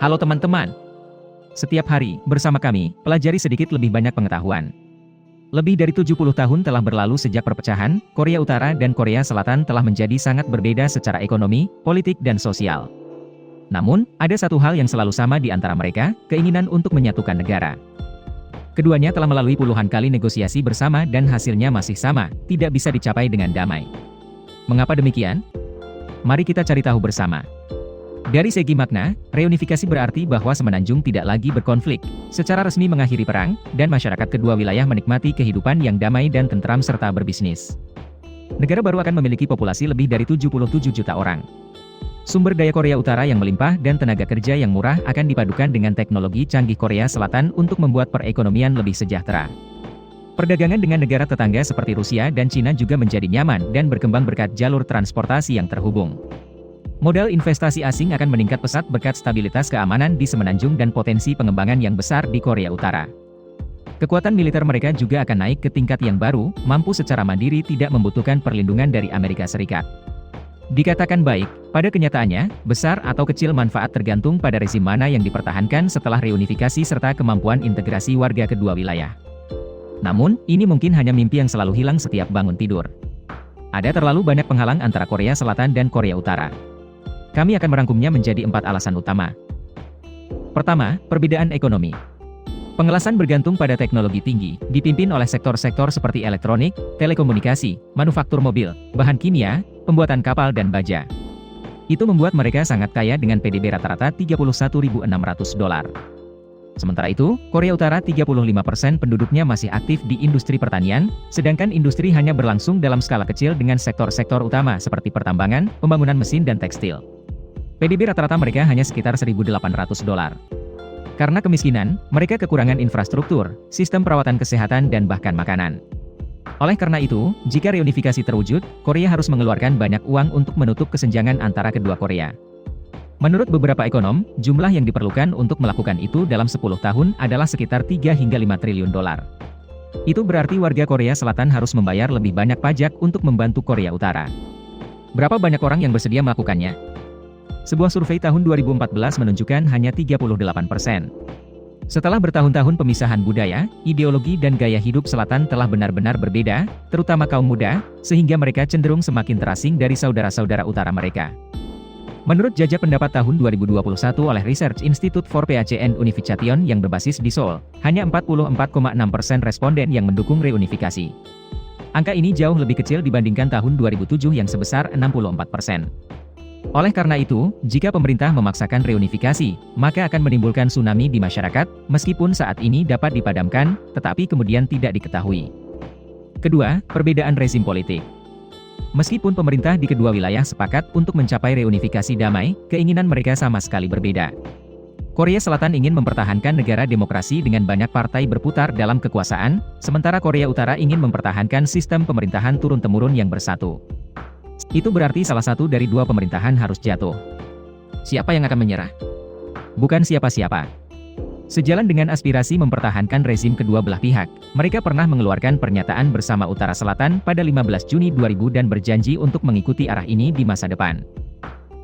Halo teman-teman. Setiap hari, bersama kami, pelajari sedikit lebih banyak pengetahuan. Lebih dari 70 tahun telah berlalu sejak perpecahan, Korea Utara dan Korea Selatan telah menjadi sangat berbeda secara ekonomi, politik dan sosial. Namun, ada satu hal yang selalu sama di antara mereka, keinginan untuk menyatukan negara. Keduanya telah melalui puluhan kali negosiasi bersama dan hasilnya masih sama, tidak bisa dicapai dengan damai. Mengapa demikian? Mari kita cari tahu bersama. Dari segi makna, reunifikasi berarti bahwa semenanjung tidak lagi berkonflik, secara resmi mengakhiri perang, dan masyarakat kedua wilayah menikmati kehidupan yang damai dan tentram serta berbisnis. Negara baru akan memiliki populasi lebih dari 77 juta orang. Sumber daya Korea Utara yang melimpah dan tenaga kerja yang murah akan dipadukan dengan teknologi canggih Korea Selatan untuk membuat perekonomian lebih sejahtera. Perdagangan dengan negara tetangga seperti Rusia dan Cina juga menjadi nyaman dan berkembang berkat jalur transportasi yang terhubung. Modal investasi asing akan meningkat pesat berkat stabilitas keamanan di semenanjung dan potensi pengembangan yang besar di Korea Utara. Kekuatan militer mereka juga akan naik ke tingkat yang baru, mampu secara mandiri tidak membutuhkan perlindungan dari Amerika Serikat. Dikatakan baik, pada kenyataannya, besar atau kecil manfaat tergantung pada rezim mana yang dipertahankan setelah reunifikasi serta kemampuan integrasi warga kedua wilayah. Namun, ini mungkin hanya mimpi yang selalu hilang setiap bangun tidur. Ada terlalu banyak penghalang antara Korea Selatan dan Korea Utara. Kami akan merangkumnya menjadi 4 alasan utama. Pertama, perbedaan ekonomi. Pengelasan bergantung pada teknologi tinggi, dipimpin oleh sektor-sektor seperti elektronik, telekomunikasi, manufaktur mobil, bahan kimia, pembuatan kapal dan baja. Itu membuat mereka sangat kaya dengan PDB rata-rata $31.600. Sementara itu, Korea Utara 35% penduduknya masih aktif di industri pertanian, sedangkan industri hanya berlangsung dalam skala kecil dengan sektor-sektor utama seperti pertambangan, pembangunan mesin dan tekstil. PDB rata-rata mereka hanya sekitar $1.800. Karena kemiskinan, mereka kekurangan infrastruktur, sistem perawatan kesehatan dan bahkan makanan. Oleh karena itu, jika reunifikasi terwujud, Korea harus mengeluarkan banyak uang untuk menutup kesenjangan antara kedua Korea. Menurut beberapa ekonom, jumlah yang diperlukan untuk melakukan itu dalam 10 tahun adalah sekitar 3 hingga 5 triliun dolar. Itu berarti warga Korea Selatan harus membayar lebih banyak pajak untuk membantu Korea Utara. Berapa banyak orang yang bersedia melakukannya? Sebuah survei tahun 2014 menunjukkan hanya 38%. Setelah bertahun-tahun pemisahan budaya, ideologi dan gaya hidup Selatan telah benar-benar berbeda, terutama kaum muda, sehingga mereka cenderung semakin terasing dari saudara-saudara utara mereka. Menurut jajak pendapat tahun 2021 oleh Research Institute for Peace and Unification yang berbasis di Seoul, hanya 44,6% responden yang mendukung reunifikasi. Angka ini jauh lebih kecil dibandingkan tahun 2007 yang sebesar 64%. Oleh karena itu, jika pemerintah memaksakan reunifikasi, maka akan menimbulkan tsunami di masyarakat, meskipun saat ini dapat dipadamkan, tetapi kemudian tidak diketahui. Kedua, perbedaan rezim politik. Meskipun pemerintah di kedua wilayah sepakat untuk mencapai reunifikasi damai, keinginan mereka sama sekali berbeda. Korea Selatan ingin mempertahankan negara demokrasi dengan banyak partai berputar dalam kekuasaan, sementara Korea Utara ingin mempertahankan sistem pemerintahan turun-temurun yang bersatu. Itu berarti salah satu dari dua pemerintahan harus jatuh. Siapa yang akan menyerah? Bukan siapa-siapa. Sejalan dengan aspirasi mempertahankan rezim kedua belah pihak, mereka pernah mengeluarkan pernyataan bersama Utara Selatan pada 15 Juni 2000 dan berjanji untuk mengikuti arah ini di masa depan.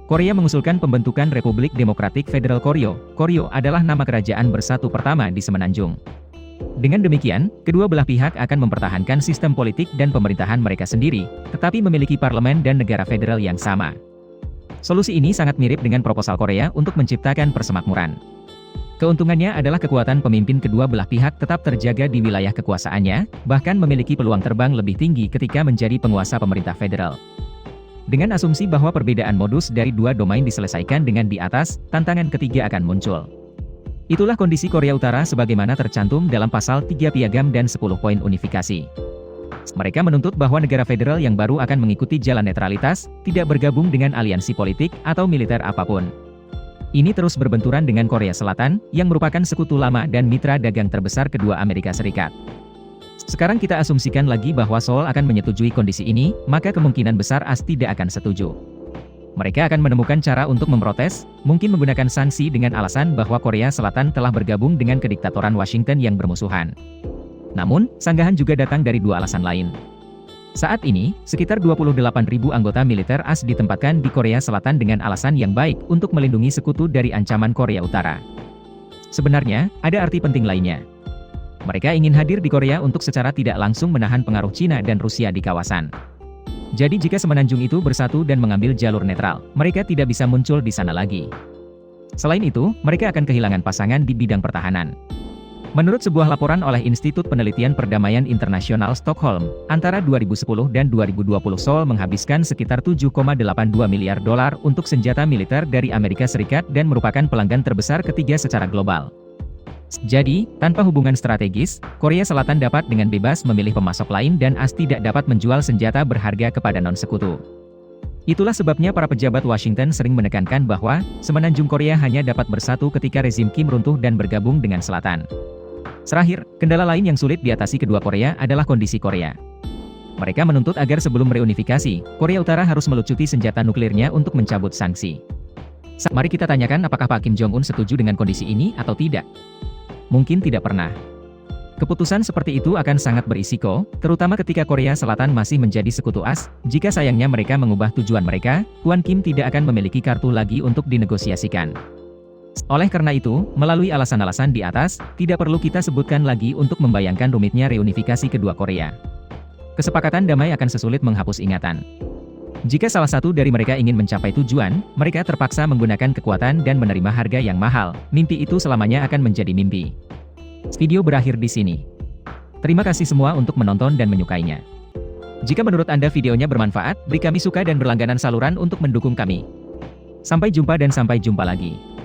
Korea mengusulkan pembentukan Republik Demokratik Federal Koryo. Koryo adalah nama kerajaan bersatu pertama di semenanjung. Dengan demikian, kedua belah pihak akan mempertahankan sistem politik dan pemerintahan mereka sendiri, tetapi memiliki parlemen dan negara federal yang sama. Solusi ini sangat mirip dengan proposal Korea untuk menciptakan persemakmuran. Keuntungannya adalah kekuatan pemimpin kedua belah pihak tetap terjaga di wilayah kekuasaannya, bahkan memiliki peluang terbang lebih tinggi ketika menjadi penguasa pemerintah federal. Dengan asumsi bahwa perbedaan modus dari dua domain diselesaikan dengan di atas, tantangan ketiga akan muncul. Itulah kondisi Korea Utara sebagaimana tercantum dalam pasal 3 Piagam dan 10 poin unifikasi. Mereka menuntut bahwa negara federal yang baru akan mengikuti jalan netralitas, tidak bergabung dengan aliansi politik atau militer apapun. Ini terus berbenturan dengan Korea Selatan, yang merupakan sekutu lama dan mitra dagang terbesar kedua Amerika Serikat. Sekarang kita asumsikan lagi bahwa Seoul akan menyetujui kondisi ini, maka kemungkinan besar AS tidak akan setuju. Mereka akan menemukan cara untuk memprotes, mungkin menggunakan sanksi dengan alasan bahwa Korea Selatan telah bergabung dengan kediktatoran Washington yang bermusuhan. Namun, sanggahan juga datang dari dua alasan lain. Saat ini, sekitar 28.000 anggota militer AS ditempatkan di Korea Selatan dengan alasan yang baik untuk melindungi sekutu dari ancaman Korea Utara. Sebenarnya, ada arti penting lainnya. Mereka ingin hadir di Korea untuk secara tidak langsung menahan pengaruh Cina dan Rusia di kawasan. Jadi jika semenanjung itu bersatu dan mengambil jalur netral, mereka tidak bisa muncul di sana lagi. Selain itu, mereka akan kehilangan pasangan di bidang pertahanan. Menurut sebuah laporan oleh Institut Penelitian Perdamaian Internasional Stockholm, antara 2010 dan 2020 Seoul menghabiskan sekitar 7,82 miliar dolar untuk senjata militer dari Amerika Serikat dan merupakan pelanggan terbesar ketiga secara global. Jadi, tanpa hubungan strategis, Korea Selatan dapat dengan bebas memilih pemasok lain dan AS tidak dapat menjual senjata berharga kepada non-sekutu. Itulah sebabnya para pejabat Washington sering menekankan bahwa, semenanjung Korea hanya dapat bersatu ketika rezim Kim runtuh dan bergabung dengan Selatan. Terakhir, kendala lain yang sulit diatasi kedua Korea adalah kondisi Korea. Mereka menuntut agar sebelum reunifikasi, Korea Utara harus melucuti senjata nuklirnya untuk mencabut sanksi. Mari kita tanyakan apakah Pak Kim Jong-un setuju dengan kondisi ini atau tidak. Mungkin tidak pernah. Keputusan seperti itu akan sangat berisiko, terutama ketika Korea Selatan masih menjadi sekutu AS. Jika sayangnya mereka mengubah tujuan mereka, Kwon Kim tidak akan memiliki kartu lagi untuk dinegosiasikan. Oleh karena itu, melalui alasan-alasan di atas, tidak perlu kita sebutkan lagi untuk membayangkan rumitnya reunifikasi kedua Korea. Kesepakatan damai akan sesulit menghapus ingatan. Jika salah satu dari mereka ingin mencapai tujuan, mereka terpaksa menggunakan kekuatan dan menerima harga yang mahal. Mimpi itu selamanya akan menjadi mimpi. Video berakhir di sini. Terima kasih semua untuk menonton dan menyukainya. Jika menurut Anda videonya bermanfaat, beri kami suka dan berlangganan saluran untuk mendukung kami. Sampai jumpa dan sampai jumpa lagi.